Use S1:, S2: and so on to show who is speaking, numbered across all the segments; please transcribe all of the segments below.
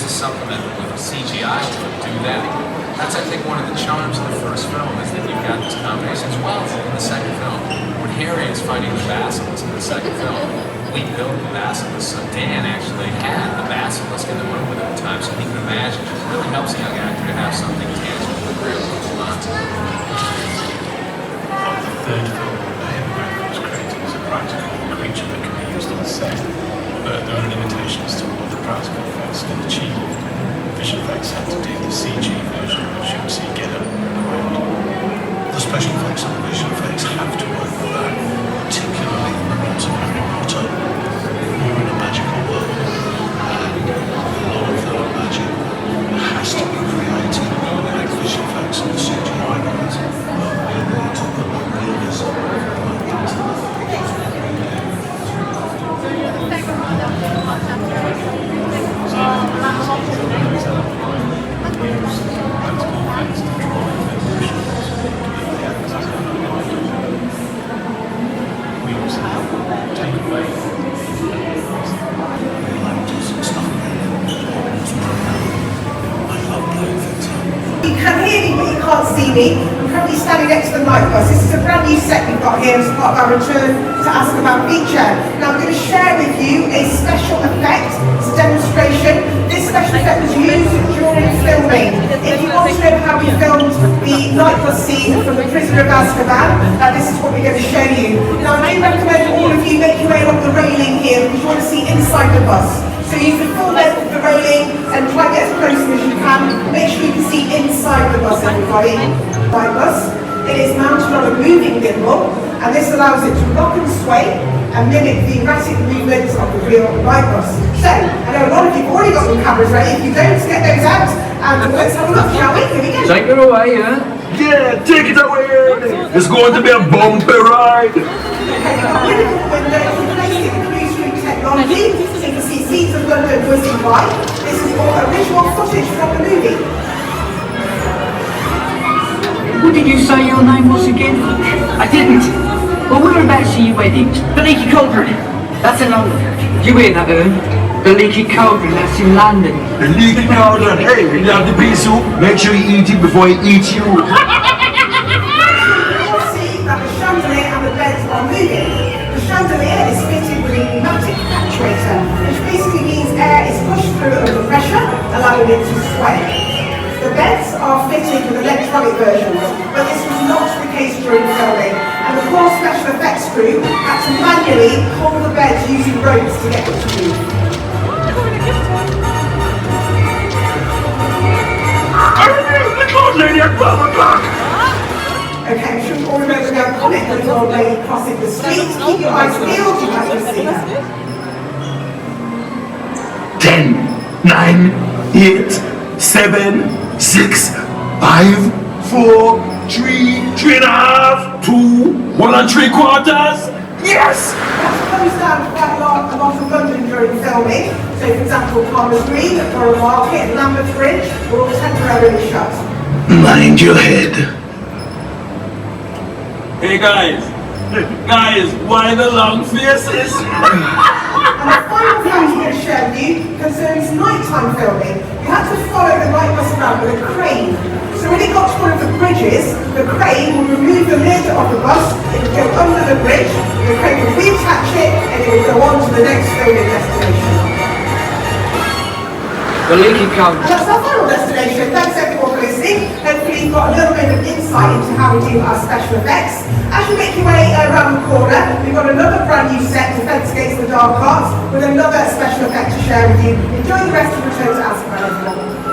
S1: to supplement with CGI to do that. That's, I think, one of the charms of the first film, is that you've got this combination. As well in the second film, when Harry is fighting the basilisk in the second film, we built the basilisk, so Dan actually had the basilisk in the room with him at times, so he can imagine. It really helps a young actor to have something tangible to really hold on to.
S2: The third film, the Hippogriff was created as a practical creature that can be used on set, but there are limitations to what the practical effects can achieve. Visual effects had to do the CG version, which you can see get up and around. The special effects and the visual effects have to work with that, particularly in the worlds of Harry Potter. We're in a magical world, and a lot of that magic has to be created with visual effects and CGI guys. We're there to put the realism into the
S3: You can hear me, but you can't see me. I'm currently standing next to the night bus. This is a brand new set we've got here as part of our return to Ask About feature. Now I'm going to share with you a special effect. It's a demonstration. This special effect was used during filming. If you want to know how we filmed the night bus scene from The Prisoner of Azkaban, this is what we're going to show you. Now I do recommend all of you make your way along the railing here because you want to see inside the bus. So use the full length of the railing and try to get as close as you can. Make sure you can see inside the bus, everybody. Light bus. It is mounted on a moving gimbal, and this allows it to rock and sway and mimic the erratic movements of the real light bus. So, I know a lot of you have already got your cameras ready. If you don't, get those out, and let's have a look, shall we? Here we go.
S4: Take it away, yeah?
S5: Yeah, take it away! It's going to be a bumpy ride!
S3: Okay, we've got rid of the window, replaced it with newsroom technology, so you can see Seeds of London whizzing by. This is all original footage from the movie.
S4: What did you say your name was again? I didn't. Well, whereabouts are you wedding? The Leaky Cauldron. That's in London. Do you hear that, The Leaky Cauldron, that's in London.
S5: The leaky cauldron. Hey, when you have the pea soup, make sure you eat it before it eats you.
S3: You will see that the chandelier and the beds are moving. The chandelier is fitted with a pneumatic actuator, which basically means air is pushed through under pressure, allowing it to sway. The beds are fitted with electronic versions, but this was not the case during filming, and the poor special effects crew had to manually hold the beds using ropes to get them to move.
S5: The cloud lady at 12 o'clock!
S3: Okay, I'm sure you all remember the iconic little old lady crossing the street. Keep your eyes peeled, you might just see her.
S5: 10, 9, 8, 7, 6, 5, 4, 3, 3.5, 2, 1 3/4. Yes!
S3: That's closed down quite a lot of London during filming. So, for example, Palmer's Green, Borough Market, and Lambeth Bridge were all temporarily shut.
S5: Mind your head.
S6: Hey guys, why the long faces?
S3: And the final thing I'm going to share with you concerns nighttime filming. You had to follow the night bus around with a crane. So when it got to one of the bridges, the crane would remove the lid of the bus, it would go under the bridge, the crane would reattach it, and it would go on to the next filming destination.
S4: The Leaky Cauldron.
S3: And that's our final destination. Thanks everyone for listening. Hopefully you've got a little bit of insight into how we do our special effects. As you make your way around the corner, we've got another brand new set, Defence Against the Dark Arts, with another special effect to share with you. Enjoy the rest of Return to Azkaban, everyone.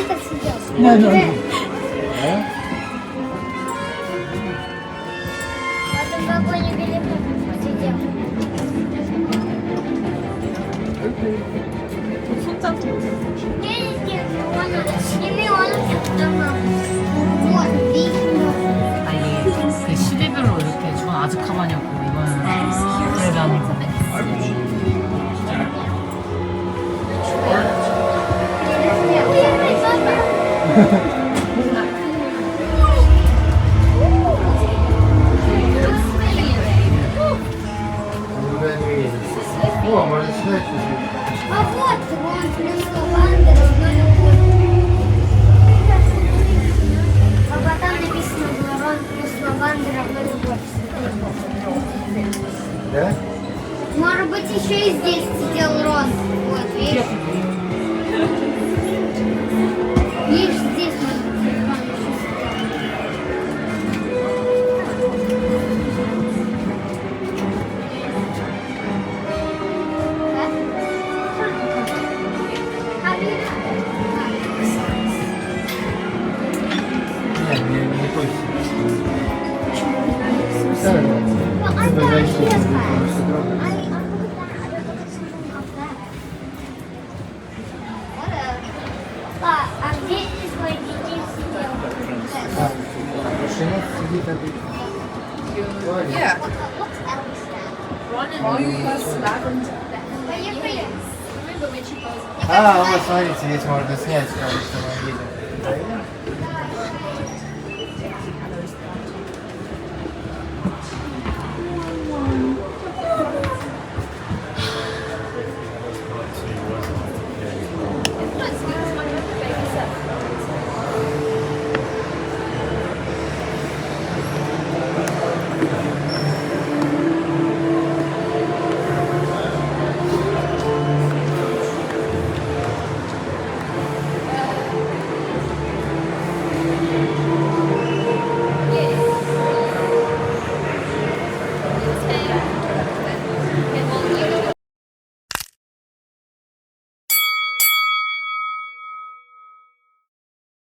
S7: так сидел.
S8: Да.
S7: Вот в вагоне великолепно сидел. Вот, видно.
S9: 아니 그 12별로 이렇게 전 아직 가만히 없고 이거는 그래도 아니고
S5: О, може сюди.
S7: А вот вон плюс лаванда. А там написано было Рон плюс лаванда равно любовь.
S5: Да?
S7: Может быть, еще и здесь сидел Рон. Вот, видишь? Видишь, здесь может быть Рон еще сидел. Да? А видно?
S5: Ні, не точно.
S7: Well, I
S5: Це
S7: thought
S5: знаєш,
S7: he
S5: що
S7: was
S5: це
S7: fast.
S5: просто
S7: I
S5: добре.
S7: look at that. I look at something of that. What a... А где здесь мой детей сидел?
S5: Машина сидить там.
S10: Yeah.
S7: What's Alex that? Поехали.
S5: А, вот смотрите, здесь можно снять, потому что мы едем.